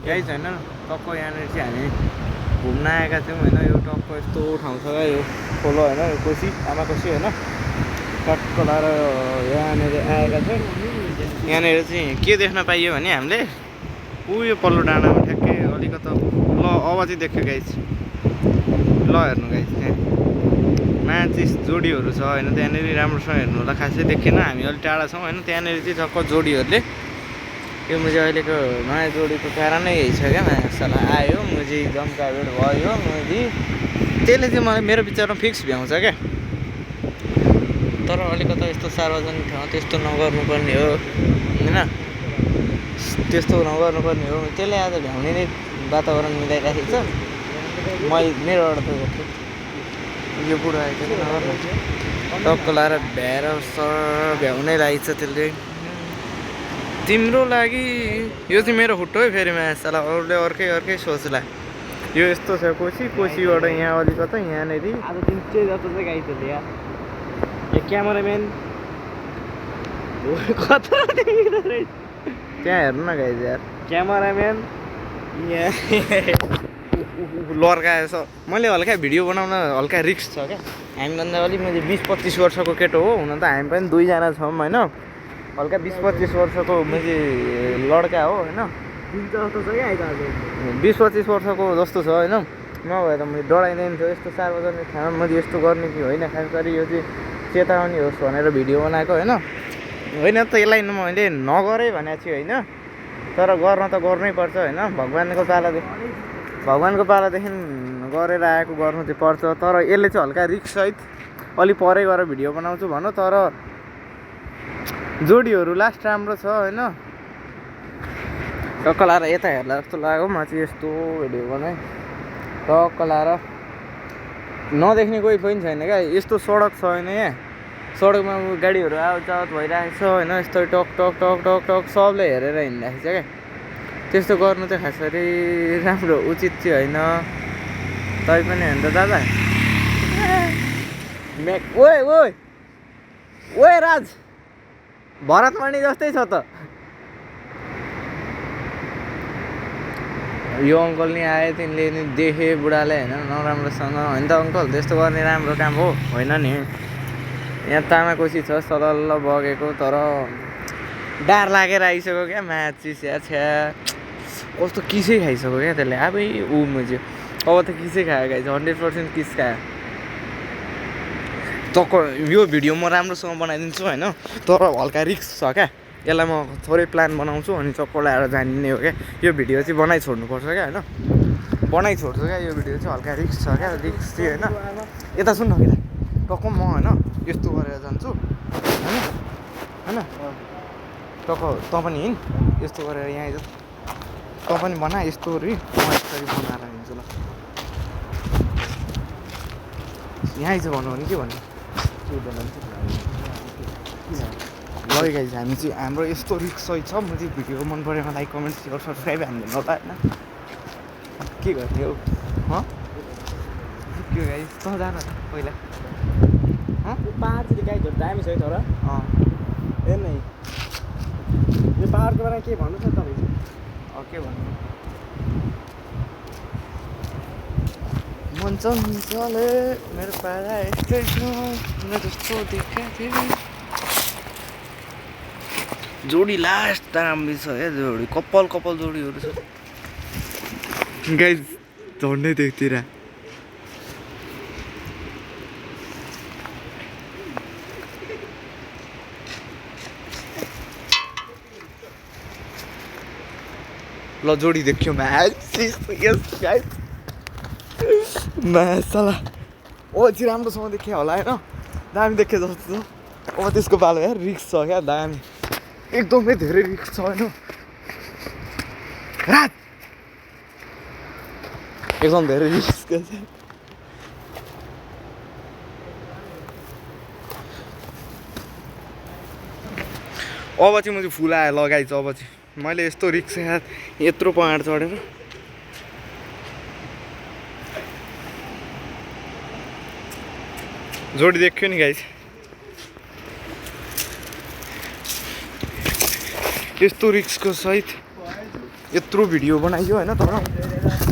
यही छैन टक्क यहाँनिर चाहिँ हामी घुम्न आएका थियौँ होइन। यो टक्क यस्तो ठाउँ छ क्या, यो खोलो होइन, यो कोसी आमा कोसी होइन। टक्क लाएर यहाँनिर आएका थियौँ। यहाँनिर चाहिँ के देख्न पाइयो भने हामीले यो पल्लो डाँडामा ठ्याक्कै अलिकता ल अब चाहिँ देख्यो गाइस। ल हेर्नु गाइस, त्यहाँ माथि जोडीहरू छ होइन। त्यहाँनिर राम्रोसँग हेर्नु होला, खासै देखेन, हामी अलिक टाढा छौँ होइन। त्यहाँनिर चाहिँ टक्क जोडीहरूले यो मुझे अहिलेको नयाँ जोडीको कारणै यही छ क्या, मासला आयो मुझे एकदम प्राइभेट भयो मुझे, त्यसले चाहिँ मलाई मेरो विचारमा फिक्स भ्याउँछ क्या। तर अलिकता यस्तो सार्वजनिक ठाउँ त्यस्तो नगर्नुपर्ने हो होइन, त्यस्तो नगर्नुपर्ने हो। त्यसले आज भ्याउने नै वातावरण मिलाइराखेको छ। मेरोबाट त जस्तो यो बुढो आएको थियो नगर्नु, टक्क लाएर भ्याएर सर भ्याउनै लागेको छ त्यसले। तिम्रो लागि यो चाहिँ मेरो खुट्टो है फेरि मासला, अरूले अर्कै सोच्ला। यो यस्तो छ कोसीबाट यहाँ अलिकता यहाँनिर आज दिन चाहिँ जस्तो चाहिँ गाइसले यार। यो क्यामेराम्यान कता देखिँदो रहेछ त्यहाँ हेर्नु न गाइस यार, क्यामेराम्यान यहाँ लड्काएछ। मैले हल्का भिडियो बनाउन हल्का रिस्क छ क्या। हामीभन्दा अलिक मैले 20-25 वर्षको केटो हो, हुन त हामी पनि दुईजना छौँ होइन। हल्का 20-25 वर्षको मैले लड्का हो होइन। 20-25 वर्षको जस्तो छ होइन। नभए त मैले डराइँदैन थियो यस्तो सार्वजनिक ठाउँमा मैले यस्तो गर्ने कि होइन। खास गरी यो चाहिँ चेतावनी होस् भनेर भिडियो बनाएको होइन। होइन त यसलाई मैले नगरेँ भनेको छु होइन, तर गर्न त गर्नै पर्छ होइन। भगवान्को पालादेखि गरेर आएको गर्नु चाहिँ पर्छ। तर यसले चाहिँ हल्का रिस्कसहित अलि परै गएर भिडियो बनाउँछु भनौँ। तर जोडीहरू लास्ट राम्रो छ होइन। टक्क लाएर यता हेर्ला जस्तो लाग्यो म चाहिँ यस्तो भिडियो बनाएँ। टक्क लाएर नदेख्ने कोही पनि छैन क्या। यस्तो सडक छ होइन, यहाँ सडकमा गाडीहरू आवत भइरहेको छ होइन। यस्तो टक टक टक टक टक सबले हेरेर हिँडिरहेको छ क्या। त्यस्तो गर्नु चाहिँ खास गरी राम्रो उचित चाहिँ होइन। तै पनि होइन त दादा ओए ओए ओए राज भरतमणि जस्तै छ त। यो अङ्कल नि आए, तिनले नि देखे बुढाले होइन नराम्रोसँग होइन त अङ्कल, त्यस्तो गर्ने राम्रो काम हो होइन नि। यहाँ तामा कोसी छ सलल्ल बगेको, तर डार लागेर आइसक्यो क्या माथि स्या छ्या। कस्तो किसै खाइसक्यो क्या त्यसले आबै मुझे। अब त किसै खायो गाइस, 100% किस खायो। तक यो भिडियो म राम्रोसँग बनाइदिन्छु होइन, तर हल्का रिस्क छ क्या। यसलाई म थोरै प्लान बनाउँछु अनि चक्कर लगाएर जानिने हो क्या। यो भिडियो चाहिँ बनाइछोड्नुपर्छ क्या होइन, बनाइछोड्छु क्या। यो भिडियो चाहिँ हल्का रिस्क छ क्या, रिस्क चाहिँ होइन। यता सुन न कि टक्क म होइन यस्तो गरेर जान्छु होइन। टक्क तँ पनि हिँड यस्तो गरेर यहाँ आइज, तँ पनि बना यस्तो म यसरी बनाएर हिँड्छु ल। यहाँ आइज भन्नु भने के भन्नु ल गाइस। हामी चाहिँ हाम्रो यस्तो रिस्क सही छ। म चाहिँ भिडियो मन परेमा लाइक कमेन्ट सेयर सब्सक्राइब हान्दिनु होला होइन। के गर्ने हौ के गाइस, तँ जान त पहिला पहाड चाहिँ गाइजहरू दामी छ है। तर ए नै यो पहाडको बारेमा के भन्नुहोस् न तपाईँ चाहिँ। के भन्नु मन चञ्चले मेरो पारा यस्तै छ जस्तो देखाएको थियो। जोडी लास्ट राम्रो छ क्या, जोडी कपाल जोडीहरू छ गाइस। झन्डै देखतिर ल जोडी देख्यो मासला। ओ चाहिँ राम्रोसँग देख्यो होला होइन, दामी देख्यो जस्तो छ। अब त्यसको पालो यार रिस्क छ क्या, दामी एकदमै धेरै रिस्क छ होइन। रात एकदम धेरै रिस्क छ। अब चाहिँ म चाहिँ फुल आएर लगाइछु। अब चाहिँ मैले यस्तो रिक्स यार, यत्रो पहाड चढेर जोडी देख्यो नि गाइस। यस्तो रिक्सको सहित यत्रो भिडियो बनाइयो होइन तर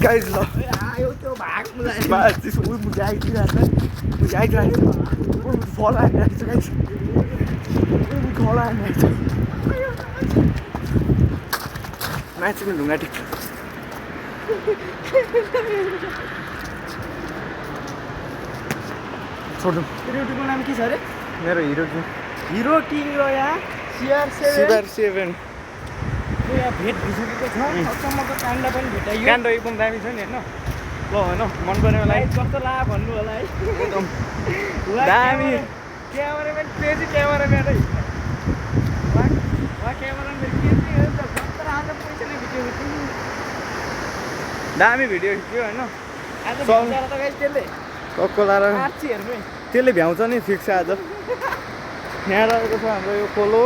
गाइज ल आयो त्यो भाग मुझे आइदिरहेको फल आइरहेको छ गाइज फल आइरहेको छ माथिको ढुङ्गा टिक छोड्नु युट्युबको नाम के छ अरे मेरो हिरो किङ हिरो किङ र यहाँ CR7 CR7 यहाँ भेट भइसकेको छ अचम्मको काण्ड पनि भेटाइयो काण्ड एकदम दामी छ नि होइन ल होइन मन पऱ्यो मलाई कस्तो ला भन्नु होला है एकदम दामी क्यामेराम्यान क्रेजी क्यामेराम्यान है वा क्यामेराम्यान क्रेजी हो त भत्र आज पैसा नै भिडियो खिच्नु दामी भिडियो खिच्यो होइन आज भिडियो त गाइस त्यसले कक्को लाएर आर्ची हेर्नु है त्यसले भ्याउँछ नि फिक्स आज यहाँ रहेको छ हाम्रो यो खोलो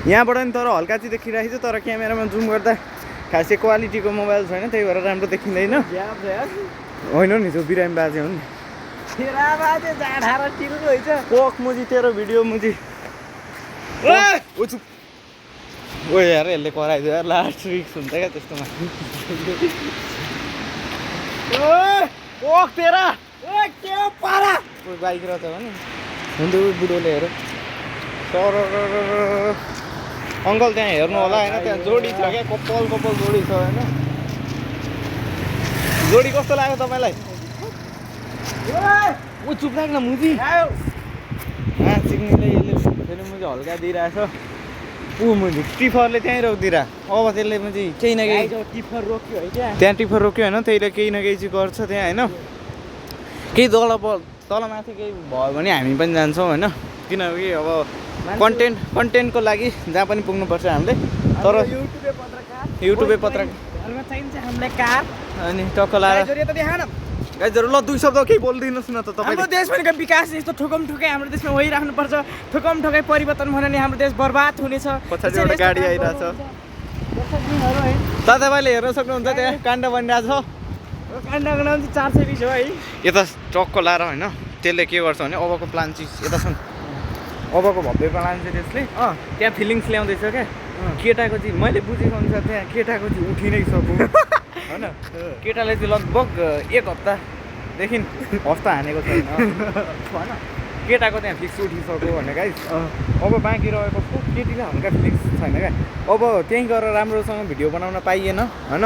यहाँबाट नि तर हल्का चाहिँ देखिरहेको छ तर क्यामेरामा जुम गर्दा खासै क्वालिटीको मोबाइल छैन त्यही भएर राम्रो देखिँदैन होइन नि त्यो बिरामी बाजे हो नि तेरा बाजे जाडा र टिलको हैछ पोक मुजी तेरो भिडियो मुजी ओ यार यसले कराइदियो यार लास्ट रिक्स हुन्छ क्या त्यस्तोमा पोक तेरा ओए के पारा बाइक रहेछ भने हुन्थ्यो बुढोले हेर सर अङ्कल त्यहाँ हेर्नु होला होइन त्यहाँ जोडी छ क्या कपाल जोडी छ होइन जोडी कस्तो लाग्यो तपाईँलाई ओ चुप लाग्न मुजी चिक्नेले यसले फेरि मुजी हल्का दिइरहेछ ऊ मुजी टिफरले त्यहीँ रोकिदिएर अब त्यसले मुजी केही न केही टिफर रोक्यो है क्या त्यहाँ टिफर रोक्यो होइन त्यहीले केही न केही चाहिँ गर्छ त्यहाँ होइन केही तलमाथि केही भयो भने हामी पनि जान्छौँ होइन किनकि अब कन्टेन्टको लागि जहाँ पनि पुग्नुपर्छ हामीले तर युट्युबे पत्रकार चाहिन्छ हामीलाई कार अनि टक्क लाएर गाइजहरू ल दुई शब्द केही बोलिदिनुहोस् न त तपाईँ हाम्रो देश भनेको विकास यस्तो ठोकम ठोकै हाम्रो देशमा भइराख्नुपर्छ ठोकम ठोकै परिवर्तन भएन भने हाम्रो देश बर्बाद हुनेछ पछाडि एउटा गाडी आइरहेछ तपाईँले हेर्न सक्नुहुन्छ त्यहाँ काण्ड बनिरहेछ काण्डको नाम चाहिँ 420 हो है यता टक्क लाएर होइन त्यसले के गर्छ भने अबको प्लान चाहिँ यता छन् अबको भव्य प्लान चाहिँ त्यसले त्यहाँ फिलिङ्स ल्याउँदैछ क्या केटाको चाहिँ मैले बुझेको अनुसार त्यहाँ केटाको चाहिँ उठि नै सक्यो होइन केटाले चाहिँ लगभग 1 हप्तादेखि हस्ता हानेको छैन होइन केटाको त्यहाँ फिक्स उठिसक्यो भने गाइस अब बाँकी रहेको केटीलाई हल्का फिलिङ्स छैन क्या अब त्यहीँ गएर राम्रोसँग भिडियो बनाउन पाइएन होइन